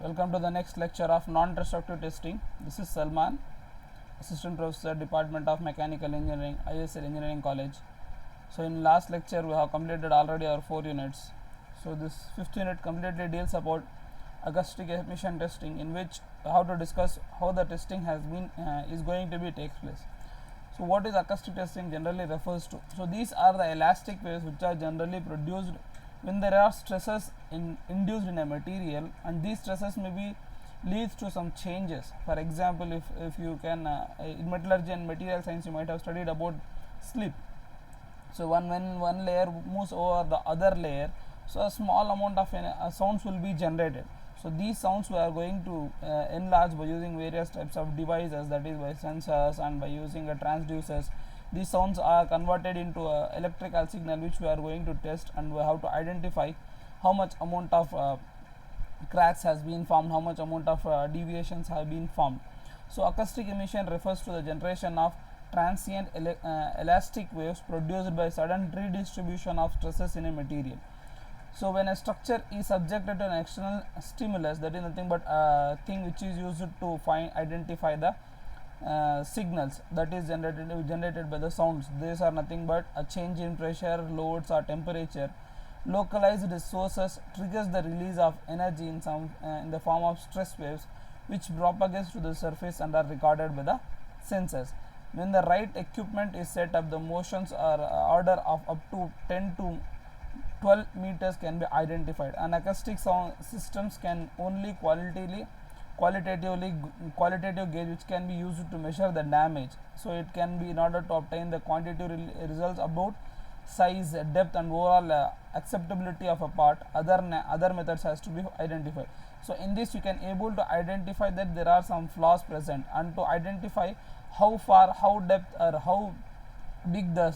Welcome to the next lecture of non-destructive testing. This is Salman, Assistant Professor, Department of Mechanical Engineering, ISL Engineering College. So in last lecture we have completed already our 4 units. So this 5th unit completely deals about acoustic emission testing, in which we have to discuss how the testing has been is going to be takes place. So what is acoustic testing generally refers to? So these are the elastic waves which are generally produced when there are stresses induced in a material, and these stresses may be leads to some changes. For example, if you can in metallurgy and material science you might have studied about slip. So when one layer moves over the other layer, so a small amount of sounds will be generated. So these sounds we are going to enlarge by using various types of devices, that is by sensors and by using transducers. These sounds are converted into a electrical signal which we are going to test, and we have to identify how much amount of cracks has been formed, how much amount of deviations have been formed. So acoustic emission refers to the generation of transient elastic waves produced by sudden redistribution of stresses in a material. So when a structure is subjected to an external stimulus, that is nothing but a thing which is used to identify the signals that is generated by the sounds. These are nothing but a change in pressure, loads or temperature. Localized sources triggers the release of energy in the form of stress waves, which propagates to the surface and are recorded by the sensors. When the right equipment is set up, the motions are order of up to 10 to 12 meters can be identified. And acoustic sound systems can only qualitative gauge which can be used to measure the damage. So it can be in order to obtain the quantitative results about size, depth and overall acceptability of a part. Other methods has to be identified. So in this you can able to identify that there are some flaws present, and to identify how far, how depth or how big the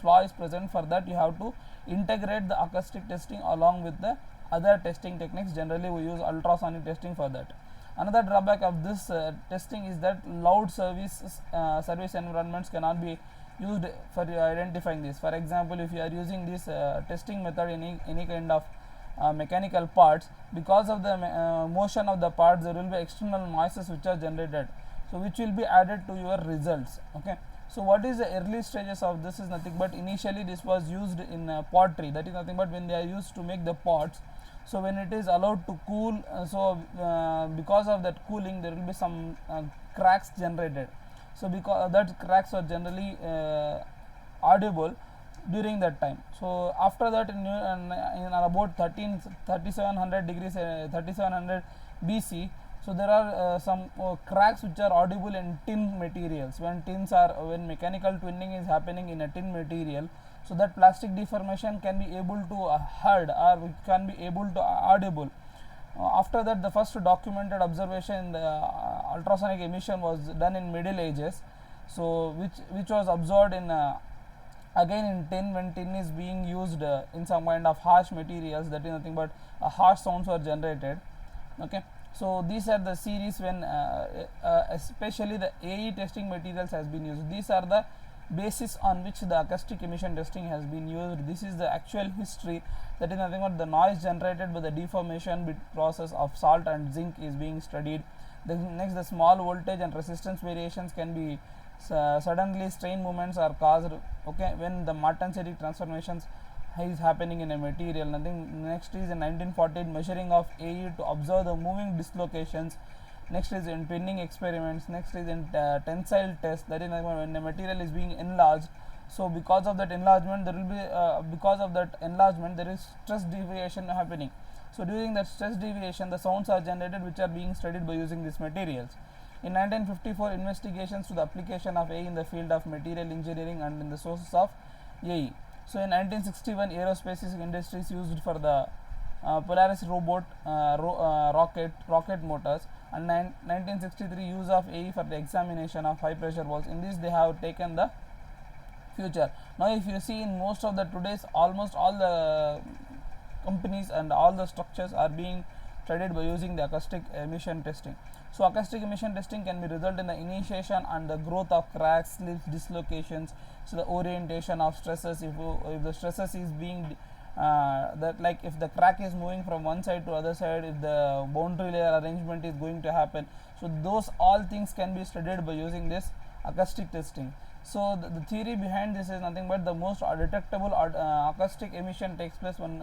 flaw is present, for that you have to integrate the acoustic testing along with the other testing techniques. Generally we use ultrasonic testing for that. Another drawback of this testing is that loud service environments cannot be used for identifying this. For example, if you are using this testing method in any kind of mechanical parts, because of the motion of the parts there will be external noises which are generated, so which will be added to your results. Okay. So what is the early stages of this is nothing but initially this was used in pottery, that is nothing but when they are used to make the pots. So when it is allowed to cool, because of that cooling there will be some cracks generated. So because that cracks are generally audible during that time. So after that in about 3700 degrees 3700 BC, so there are some cracks which are audible in tin materials. When mechanical twinning is happening in a tin material, so that plastic deformation can be able to heard or can be able to audible. After that, the first documented observation in the ultrasonic emission was done in Middle Ages, so which was observed in again in tin, when tin is being used in some kind of harsh materials, that is nothing but harsh sounds were generated. Okay. So these are the series when especially the AE testing materials has been used. These are the basis on which the acoustic emission testing has been used. This is the actual history, that is nothing but the noise generated by the deformation process of salt and zinc is being studied. Next, the small voltage and resistance variations can be suddenly strain movements are caused, okay, when the martensitic transformations is happening in a material. Next is in 1914 measuring of AE to observe the moving dislocations. Next is in twinning experiments. Next is in tensile test, that is when the material is being enlarged. So because of that enlargement there will be there is stress deviation happening. So during that stress deviation the sounds are generated which are being studied by using these materials. In 1954 investigations to the application of AE in the field of material engineering and in the sources of AE. So in 1961 aerospace industries used for the Polaris robot rocket motors, and 1963 use of AE for the examination of high pressure valves. In this they have taken the future. Now if you see in most of the today's almost all the companies and all the structures are being studied by using the acoustic emission testing. So acoustic emission testing can be result in the initiation and the growth of cracks, slips, dislocations. So the orientation of stresses, if the stresses is being that like if the crack is moving from one side to other side, if the boundary layer arrangement is going to happen. So those all things can be studied by using this acoustic testing. So the theory behind this is nothing but the most detectable acoustic emission takes place when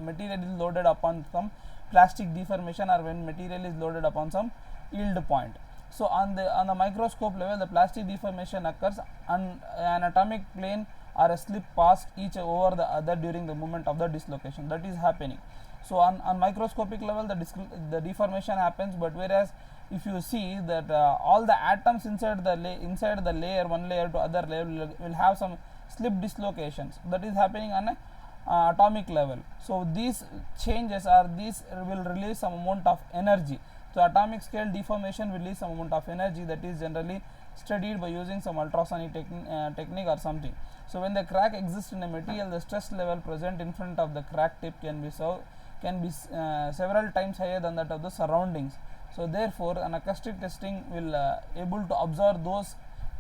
material is loaded upon some plastic deformation, or when material is loaded upon some yield point. So on the microscope level, the plastic deformation occurs on an atomic plane or a slip past each over the other during the movement of the dislocation that is happening. So on microscopic level, the deformation happens, but whereas if you see that all the atoms inside the layer, one layer to other layer will have some slip dislocations that is happening on a atomic level. So these changes will release some amount of energy. So atomic scale deformation will release some amount of energy that is generally studied by using some ultrasonic technique or something. So when the crack exists in a material, the stress level present in front of the crack tip can be several times higher than that of the surroundings. So therefore an acoustic testing will able to observe those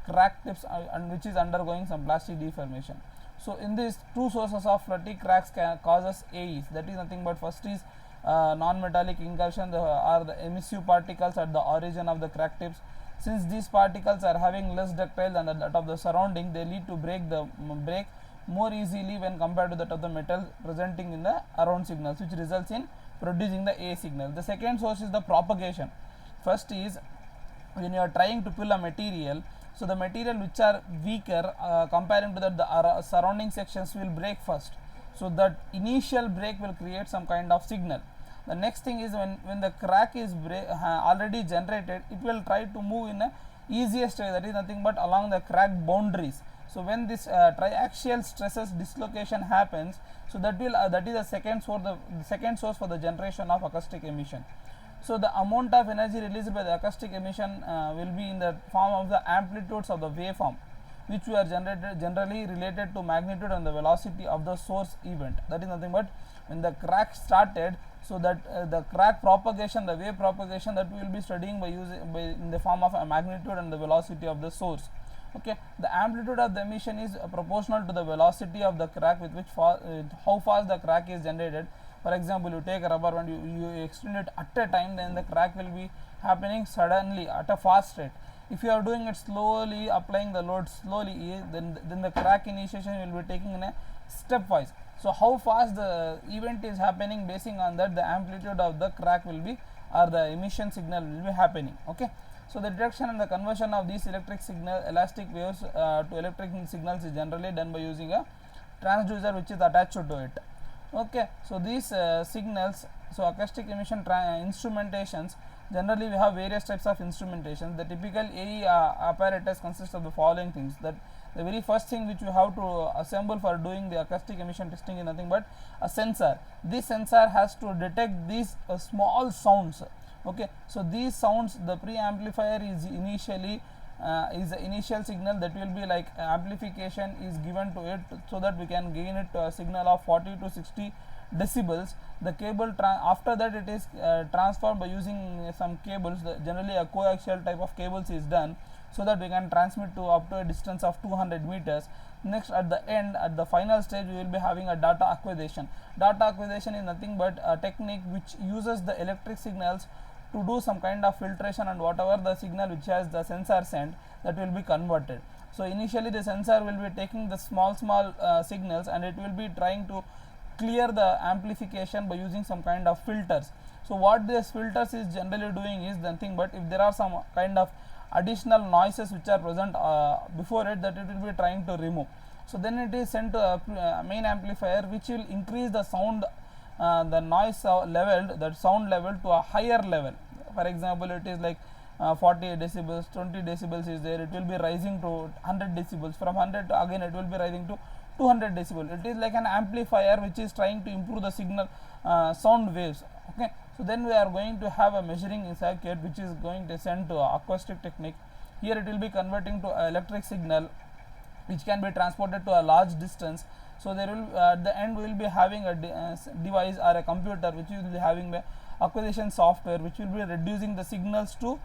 crack tips and which is undergoing some plastic deformation. So in these two sources of fatigue cracks causes AEs, that is nothing but first is non-metallic incursion or the emissive particles at the origin of the crack tips. Since these particles are having less ductile than that of the surrounding, they lead to break more easily when compared to that of the metal presenting in the around signals, which results in producing the A signal. The second source is the propagation. First is when you are trying to pull a material, so the material which are weaker comparing to that the surrounding sections will break first. So that initial break will create some kind of signal. The next thing is when the crack is already generated, it will try to move in a easiest way, that is nothing but along the crack boundaries. So when this triaxial stresses dislocation happens, so that is the second source for the generation of acoustic emission. So the amount of energy released by the acoustic emission will be in the form of the amplitudes of the waveform, which were generally related to magnitude and the velocity of the source event. That is nothing but when the crack started, so that the crack propagation, the wave propagation, that we will be studying by in the form of a magnitude and the velocity of the source. Okay, the amplitude of the emission is proportional to the velocity of the crack with which how fast the crack is generated. For example, you take a rubber band, you extend it at a time, then the crack will be happening suddenly at a fast rate. If you are doing it slowly, applying the load slowly, then the crack initiation will be taking in a stepwise. So how fast the event is happening, basing on that the amplitude of the crack will be, or the emission signal will be happening. Okay. So the detection and the conversion of these elastic waves to electric signals is generally done by using a transducer which is attached to it. Okay. So these signals, so acoustic emission instrumentations, generally we have various types of instrumentation. The typical AE apparatus consists of the following things. That the very first thing which you have to assemble for doing the acoustic emission testing is nothing but a sensor. This sensor has to detect these small sounds. Okay, so these sounds, the pre-amplifier is initially is the initial signal that will be like amplification is given to it, so that we can gain it to a signal of 40 to 60 decibels. The cable after that it is transformed by using some cables. Generally a coaxial type of cables is done, so that we can transmit to up to a distance of 200 meters. Next, at the end, at the final stage, we will be having a data acquisition. Data acquisition is nothing but a technique which uses the electric signals to do some kind of filtration, and whatever the signal which has the sensor sent, that will be converted. So initially the sensor will be taking the small signals, and it will be trying to clear the amplification by using some kind of filters. So what this filters is generally doing is nothing but if there are some kind of additional noises which are present before it, that it will be trying to remove. So then it is sent to a main amplifier, which will increase the sound, the noise level, that sound level to a higher level. For example, it is like 40 decibels, 20 decibels is there, it will be rising to 100 decibels. From 100 to again it will be rising to 200 decibel. It is like an amplifier which is trying to improve the signal sound waves. Okay, so then we are going to have a measuring circuit which is going to send to acoustic technique. Here it will be converting to electric signal which can be transported to a large distance. So there will at the end we will be having a device or a computer which will be having the acquisition software, which will be reducing the signals to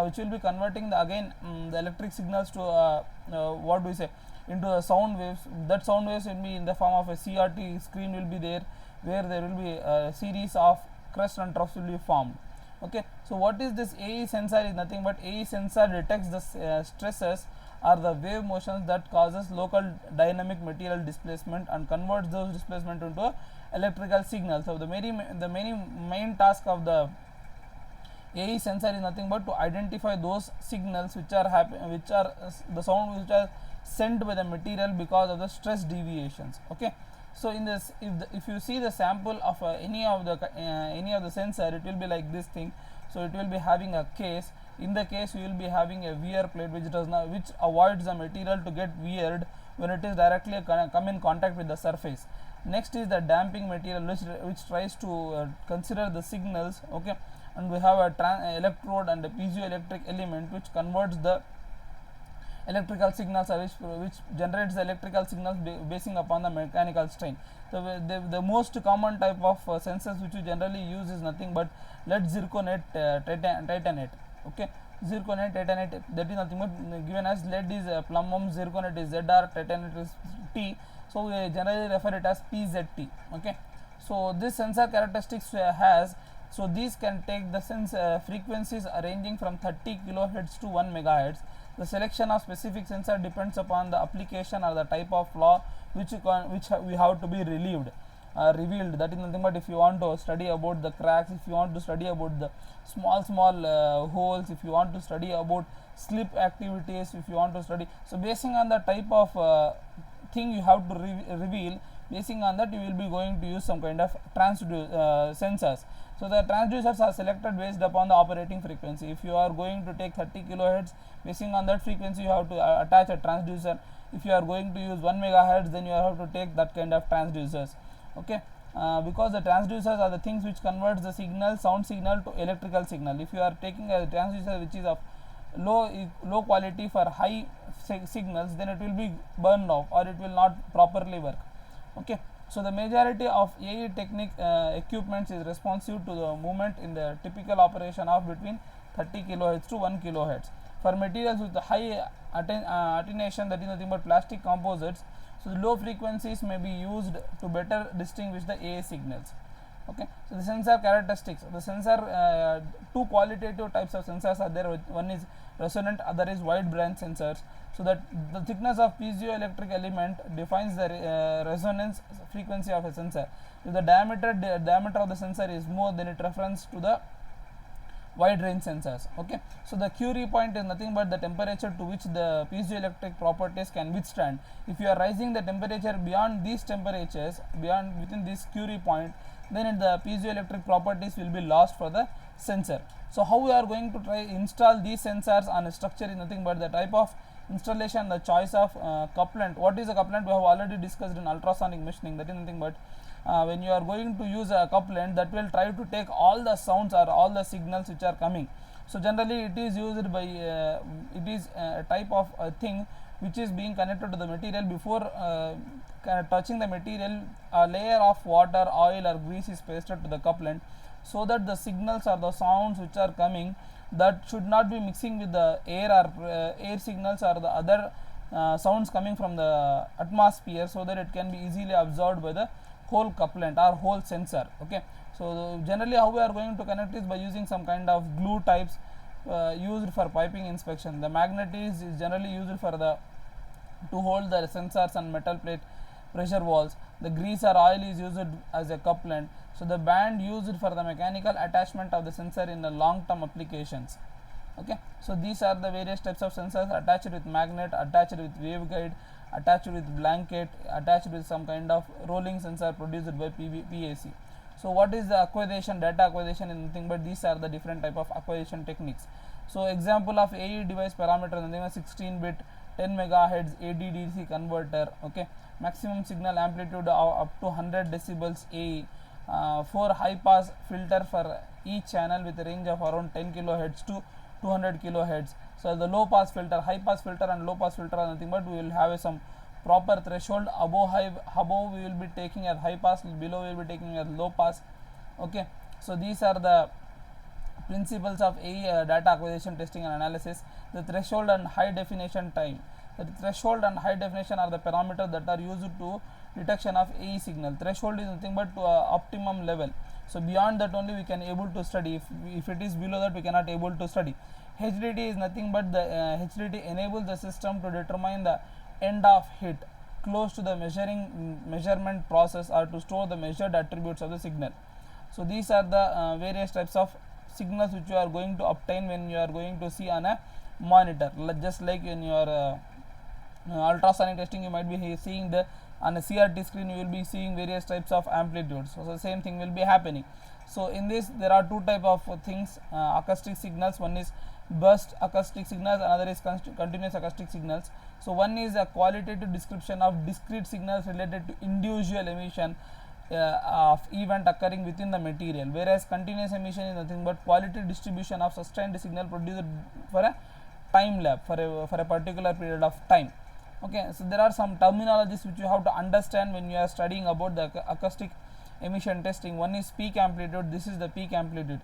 which will be converting the electric signals to what do we say, into the sound waves. That sound waves will be in the form of a CRT screen will be there, where there will be a series of crust and troughs will be formed. Okay, so what is this AE sensor? Is nothing but AE sensor detects the stresses or the wave motions that causes local dynamic material displacement and converts those displacement into a electrical signal. So the main task of the AE sensor is nothing but to identify those signals which are the sound which are sent by the material because of the stress deviations. Okay, so in this, if you see the sample of any of the sensor, it will be like this thing. So it will be having a case. In the case, you will be having a wear plate which avoids the material to get weared when it is directly come in contact with the surface. Next is the damping material which tries to consider the signals. Okay, and we have a electrode and a piezoelectric element which converts the electrical signals, which generates the electrical signals basing upon the mechanical strain. So the most common type of sensors which we generally use is nothing but lead zirconate titanate. Okay, zirconate titanate, that is nothing but given as lead is plumbum, zirconate is Zr, titanate is T. So we generally refer it as PZT. Okay, so this sensor characteristics has, so these can take the frequencies ranging from 30 kilohertz to 1 megahertz. The selection of specific sensor depends upon the application or the type of flaw which we have to be revealed. That is nothing but if you want to study about the cracks, if you want to study about the small holes, if you want to study about slip activities, if you want to study, so basing on the type of thing you have to reveal, basing on that you will be going to use some kind of sensors. So the transducers are selected based upon the operating frequency. If you are going to take 30 kilohertz, basing on that frequency you have to attach a transducer. If you are going to use 1 megahertz, then you have to take that kind of transducers. Okay, because the transducers are the things which converts the sound signal to electrical signal. If you are taking a transducer which is of low quality for high signals, then it will be burned off or it will not properly work. Okay, so the majority of AE technique equipments is responsive to the movement in the typical operation of between 30 kilohertz to 1 kilohertz. For materials with the high attenuation, that is nothing but plastic composites, so the low frequencies may be used to better distinguish the AE signals. Okay, so the sensor characteristics, the sensor, two qualitative types of sensors are there. One is resonant, other is wide branch sensors. So that the thickness of piezoelectric element defines the resonance frequency of a sensor. If the diameter of the sensor is more, then it refers to the wide range sensors. Okay, so the Curie point is nothing but the temperature to which the piezoelectric properties can withstand. If you are raising the temperature beyond these temperatures, within this Curie point, then the piezoelectric properties will be lost for the sensor. So how we are going to try install these sensors on a structure is nothing but the type of installation, the choice of couplant. What is a couplant? We have already discussed in ultrasonic machining. That is nothing but when you are going to use a couplant, that will try to take all the sounds or all the signals which are coming. So generally it is used by it is a type of thing which is being connected to the material. Before touching the material, a layer of water, oil or grease is pasted to the couplant, so that the signals or the sounds which are coming, that should not be mixing with the air or air signals or the other sounds coming from the atmosphere, so that it can be easily absorbed by the whole couplant or whole sensor. Okay, so generally how we are going to connect is by using some kind of glue types used for piping inspection. The magnet is generally used for to hold the sensors and metal plate pressure valves. The grease or oil is used as a couplant. So the band used for the mechanical attachment of the sensor in the long term applications. Okay, so these are the various types of sensors: attached with magnet, attached with waveguide, attached with blanket, attached with some kind of rolling sensor produced by PAC. So what is the acquisition? Data acquisition is nothing but these are the different type of acquisition techniques. So example of AE device parameter, nothing but 16-bit 10 megahertz ADDC converter. Okay, maximum signal amplitude up to 100 decibels AE. 4 high pass filter for each channel with a range of around 10 kilohertz to 200 kilohertz. So the low pass filter, high pass filter and low pass filter are nothing but we will have some proper threshold. Above we will be taking as high pass, below we will be taking as low pass. Okay, so these are the principles of AE data acquisition, testing and analysis. The threshold and high definition time. The threshold and high definition are the parameters that are used to detection of AE signal. Threshold is nothing but optimum level. So beyond that only we can able to study. If it is below that, we cannot able to study. HDT is nothing but the HDT enables the system to determine the end of hit close to the measurement process, or to store the measured attributes of the signal. So these are the various types of signals which you are going to obtain when you are going to see on a monitor. Just like in your ultrasonic testing, you might be seeing the on a CRT screen, you will be seeing various types of amplitudes. So the same thing will be happening. So in this there are two type of things, acoustic signals. One is burst acoustic signals, another is continuous acoustic signals. So one is a qualitative description of discrete signals related to individual emission of event occurring within the material, whereas continuous emission is nothing but qualitative distribution of sustained signal produced for a time lapse, for a particular period of time. Okay, so there are some terminologies which you have to understand when you are studying about the acoustic emission testing. One is peak amplitude. This is the peak amplitude.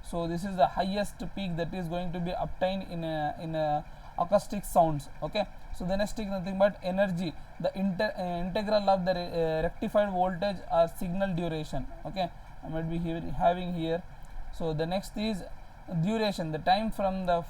So this is the highest peak that is going to be obtained in a acoustic sounds. Okay, so the next is nothing but energy, the integral of the rectified voltage or signal duration. Okay, I might be having here. So the next is duration, the time from the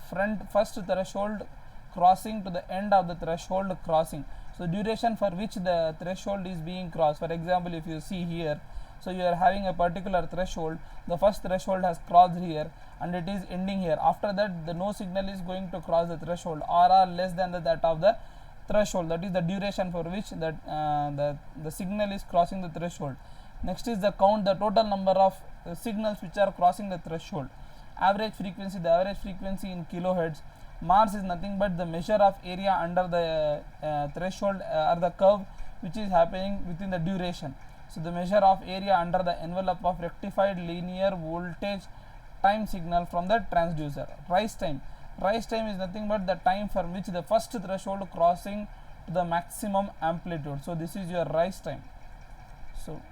first threshold crossing to the end of the threshold crossing. So duration for which the threshold is being crossed. For example, if you see here, so you are having a particular threshold, the first threshold has crossed here and it is ending here. After that, the no signal is going to cross the threshold or are less than that of the threshold. That is the duration for which that the signal is crossing the threshold. Next is the count, the total number of signals which are crossing the threshold. Average frequency, the average frequency in kilohertz. Mass is nothing but the measure of area under the threshold or the curve which is happening within the duration. So the measure of area under the envelope of rectified linear voltage time signal from the transducer. Rise time. Rise time is nothing but the time for which the first threshold crossing to the maximum amplitude. So this is your rise time. So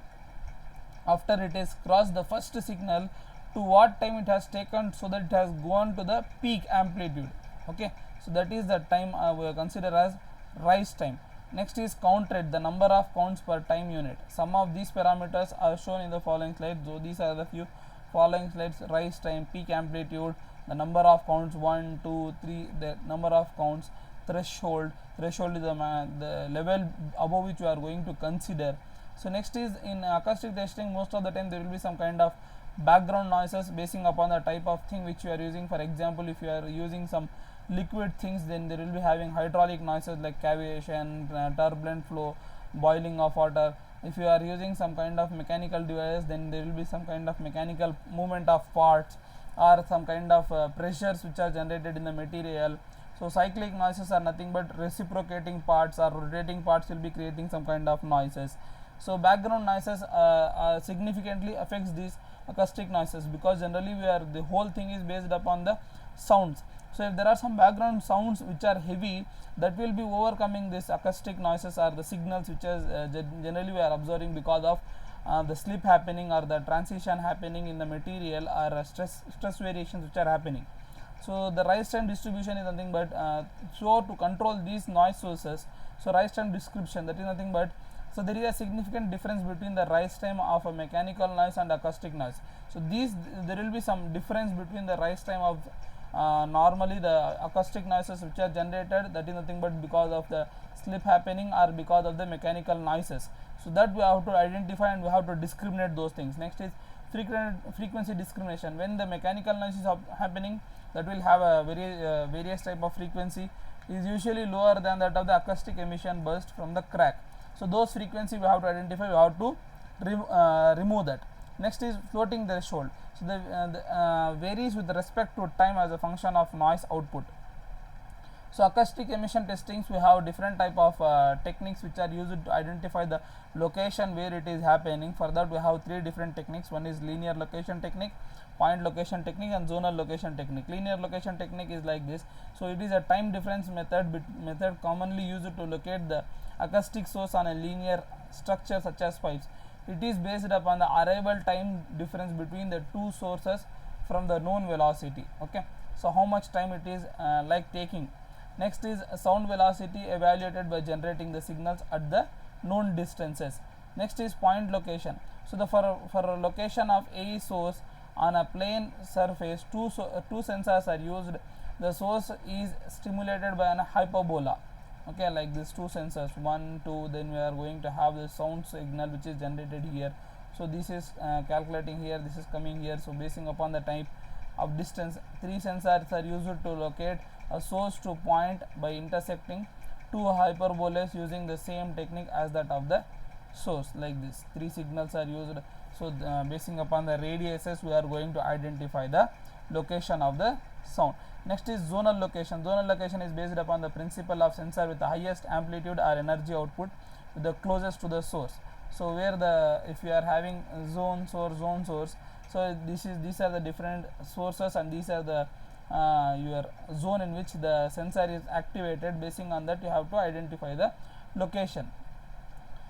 after it is crossed the first signal, to what time it has taken so that it has gone to the peak amplitude. Okay, so that is the time we consider as rise time. Next is count rate, the number of counts per time unit. Some of these parameters are shown in the following slides. So these are the few following slides: rise time, peak amplitude, the number of counts 1, 2, 3, the number of counts, threshold. Threshold is the level above which you are going to consider. So next is in acoustic testing, most of the time there will be some kind of background noises basing upon the type of thing which you are using. For example, if you are using some liquid things, then there will be having hydraulic noises like cavitation, turbulent flow, boiling of water. If you are using some kind of mechanical device, then there will be some kind of mechanical movement of parts or some kind of pressures which are generated in the material. So cyclic noises are nothing but reciprocating parts or rotating parts will be creating some kind of noises. So background noises significantly affects these acoustic noises, because generally the whole thing is based upon the sounds. So if there are some background sounds which are heavy, that will be overcoming this acoustic noises or the signals which is generally we are observing because of the slip happening or the transition happening in the material or stress variations which are happening. So the rise time distribution is nothing but so to control these noise sources. So rise time description, that is nothing but, so there is a significant difference between the rise time of a mechanical noise and acoustic noise. So there will be some difference between the rise time of normally the acoustic noises which are generated, that is nothing but because of the slip happening or because of the mechanical noises. So that we have to identify and we have to discriminate those things. Next is frequency discrimination. When the mechanical noise is happening, that will have a various type of frequency, is usually lower than that of the acoustic emission burst from the crack. So those frequency we have to identify, we have to remove that. Next is floating threshold. So the varies with respect to time as a function of noise output. So acoustic emission testings, we have different type of techniques which are used to identify the location where it is happening. For that we have three different techniques. One is linear location technique, point location technique, and zonal location technique. Linear location technique is like this. So it is a time difference method commonly used to locate the acoustic source on a linear structure such as pipes. It is based upon the arrival time difference between the two sources from the known velocity. Okay, so how much time it is like taking. Next is sound velocity evaluated by generating the signals at the known distances. Next is point location. So the for a location of a source on a plane surface, two sensors are used. The source is stimulated by an hyperbola, okay, like these two sensors, 1 2, then we are going to have the sound signal which is generated here. So this is calculating here, this is coming here. So basing upon the type of distance, 3 sensors are used to locate a source to point by intersecting 2 hyperbolas using the same technique as that of the source. Like this, 3 signals are used. So basing upon the radiuses, we are going to identify the location of the sound. Next is zonal location. Zonal location is based upon the principle of sensor with the highest amplitude or energy output with the closest to the source. So where the, if you are having zone source, so these are the different sources, and these are the your zone in which the sensor is activated. Basing on that, you have to identify the location.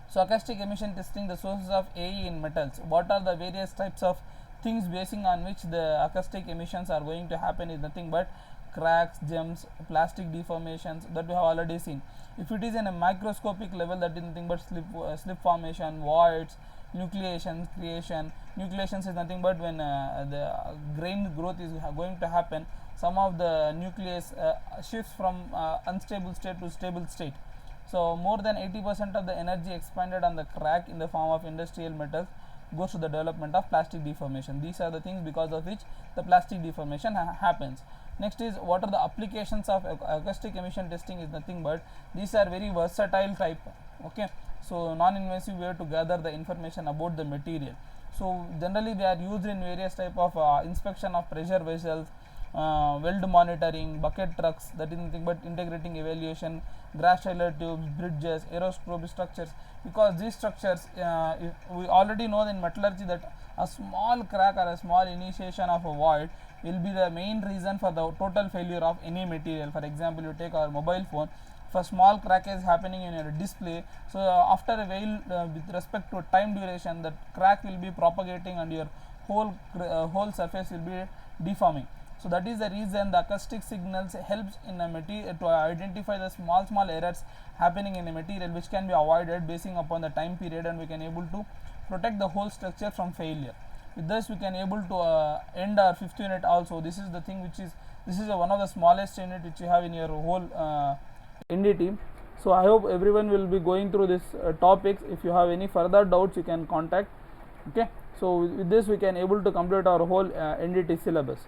So acoustic emission testing, the sources of AE in metals. What are the various types of things basing on which the acoustic emissions are going to happen is nothing but cracks, jumps, plastic deformations, that we have already seen. If it is in a microscopic level, that is nothing but slip formation, voids, nucleations, creation. Nucleations is nothing but when the grain growth is going to happen, some of the nucleus shifts from unstable state to stable state. So more than 80% of the energy expended on the crack in the form of industrial metals goes to the development of plastic deformation. These are the things because of which the plastic deformation happens. Next is, what are the applications of acoustic emission testing is nothing but these are very versatile type, okay. So non-invasive way to gather the information about the material. So generally they are used in various type of inspection of pressure vessels, weld monitoring, bucket trucks, that is nothing but integrating evaluation, grass trailer tubes, bridges, aeroscope structures. Because these structures, we already know in metallurgy that a small crack or a small initiation of a void will be the main reason for the total failure of any material. For example, you take our mobile phone, if a small crack is happening in your display, so after a while, with respect to time duration, the crack will be propagating and your whole surface will be deforming. So that is the reason the acoustic signals helps in a material to identify the small errors happening in a material, which can be avoided basing upon the time period, and we can able to protect the whole structure from failure. With this, we can able to end our 5th unit also. This is the thing which is, this is one of the smallest unit which you have in your whole NDT. So I hope everyone will be going through this topics. If you have any further doubts, you can contact, okay. So with this, we can able to complete our whole NDT syllabus.